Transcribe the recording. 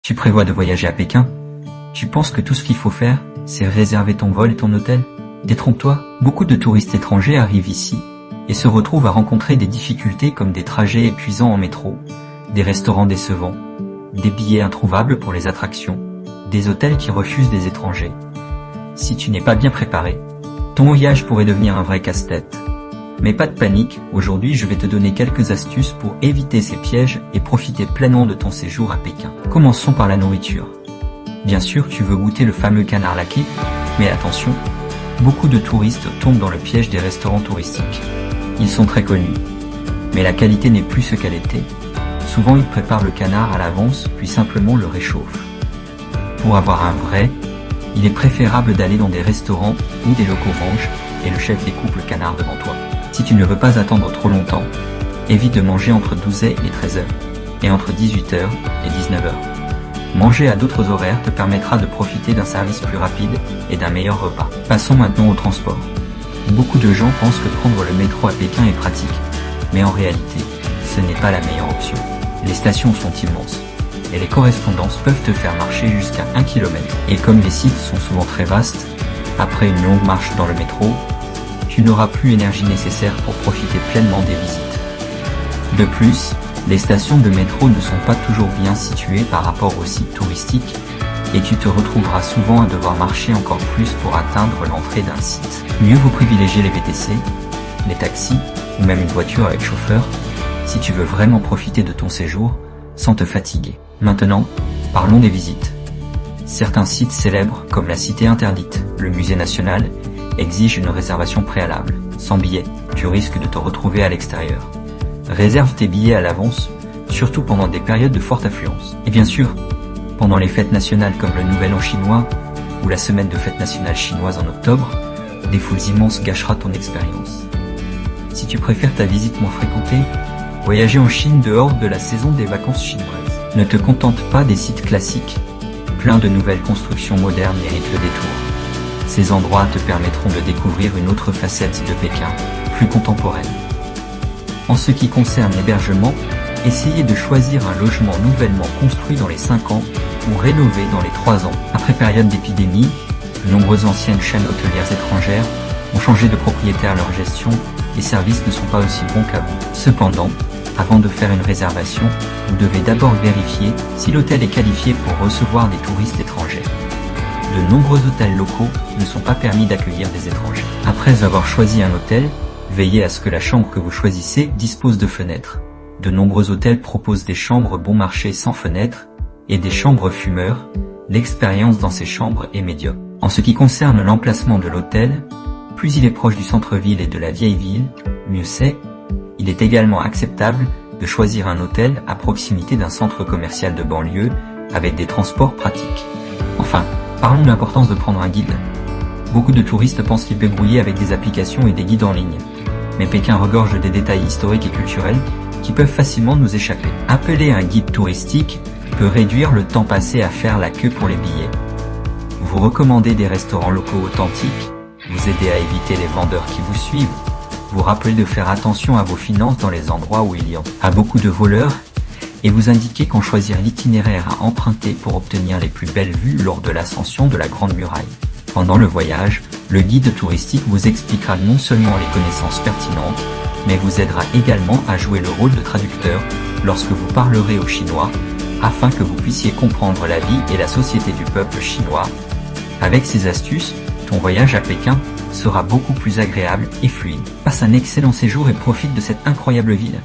Tu prévois de voyager à Pékin? Tu penses que tout ce qu'il faut faire, c'est réserver ton vol et ton hôtel? Détrompe-toi, beaucoup de touristes étrangers arrivent ici et se retrouvent à rencontrer des difficultés comme des trajets épuisants en métro, des restaurants décevants, des billets introuvables pour les attractions, des hôtels qui refusent les étrangers. Si tu n'es pas bien préparé, ton voyage pourrait devenir un vrai casse-tête. Mais pas de panique, aujourd'hui je vais te donner quelques astuces pour éviter ces pièges et profiter pleinement de ton séjour à Pékin. Commençons par la nourriture. Bien sûr, tu veux goûter le fameux canard laqué, mais attention, beaucoup de touristes tombent dans le piège des restaurants touristiques. Ils sont très connus, mais la qualité n'est plus ce qu'elle était. Souvent ils préparent le canard à l'avance, puis simplement le réchauffent. Pour avoir un vrai, il est préférable d'aller dans des restaurants où des locaux mangent et le chef découpe le canard devant toi. Si tu ne veux pas attendre trop longtemps, évite de manger entre 12h et 13h, et entre 18h et 19h. Manger à d'autres horaires te permettra de profiter d'un service plus rapide et d'un meilleur repas. Passons maintenant au transport. Beaucoup de gens pensent que prendre le métro à Pékin est pratique, mais en réalité, ce n'est pas la meilleure option. Les stations sont immenses, et les correspondances peuvent te faire marcher jusqu'à 1 km. Et comme les sites sont souvent très vastes, après une longue marche dans le métro, tu n'auras plus l'énergie nécessaire pour profiter pleinement des visites. De plus, les stations de métro ne sont pas toujours bien situées par rapport aux sites touristiques et tu te retrouveras souvent à devoir marcher encore plus pour atteindre l'entrée d'un site. Mieux vaut privilégier les VTC, les taxis ou même une voiture avec chauffeur si tu veux vraiment profiter de ton séjour sans te fatiguer. Maintenant, parlons des visites. Certains sites célèbres comme la Cité interdite, le Musée national, exigent une réservation préalable. Sans billet, tu risques de te retrouver à l'extérieur. Réserve tes billets à l'avance, surtout pendant des périodes de forte affluence. Et bien sûr, pendant les fêtes nationales comme le Nouvel An chinois ou la semaine de fête nationale chinoise en octobre, des foules immenses gâchera ton expérience. Si tu préfères ta visite moins fréquentée, voyager en Chine dehors de la saison des vacances chinoises. Ne te contente pas des sites classiques, plein de nouvelles constructions modernes méritent le détour. Ces endroits te permettront de découvrir une autre facette de Pékin, plus contemporaine. En ce qui concerne l'hébergement, essayez de choisir un logement nouvellement construit dans les 5 ans ou rénové dans les 3 ans. Après période d'épidémie, de nombreuses anciennes chaînes hôtelières étrangères ont changé de propriétaire. Leur gestion et services ne sont pas aussi bons qu'avant. Cependant, avant de faire une réservation, vous devez d'abord vérifier si l'hôtel est qualifié pour recevoir des touristes étrangers. De nombreux hôtels locaux ne sont pas permis d'accueillir des étrangers. Après avoir choisi un hôtel, veillez à ce que la chambre que vous choisissez dispose de fenêtres. De nombreux hôtels proposent des chambres bon marché sans fenêtres et des chambres fumeurs. L'expérience dans ces chambres est médiocre. En ce qui concerne l'emplacement de l'hôtel, plus il est proche du centre-ville et de la vieille ville, mieux c'est. Il est également acceptable de choisir un hôtel à proximité d'un centre commercial de banlieue avec des transports pratiques. Enfin, parlons de l'importance de prendre un guide. Beaucoup de touristes pensent qu'ils débrouiller avec des applications et des guides en ligne. Mais Pékin regorge des détails historiques et culturels qui peuvent facilement nous échapper. Appeler un guide touristique peut réduire le temps passé à faire la queue pour les billets. Vous recommander des restaurants locaux authentiques, vous aider à éviter les vendeurs qui vous suivent, vous rappeler de faire attention à vos finances dans les endroits où il y a beaucoup de voleurs, et vous indiquer quand choisir l'itinéraire à emprunter pour obtenir les plus belles vues lors de l'ascension de la Grande Muraille. Pendant le voyage, le guide touristique vous expliquera non seulement les connaissances pertinentes, mais vous aidera également à jouer le rôle de traducteur lorsque vous parlerez au chinois, afin que vous puissiez comprendre la vie et la société du peuple chinois. Avec ces astuces, ton voyage à Pékin sera beaucoup plus agréable et fluide. Passe un excellent séjour et profite de cette incroyable ville.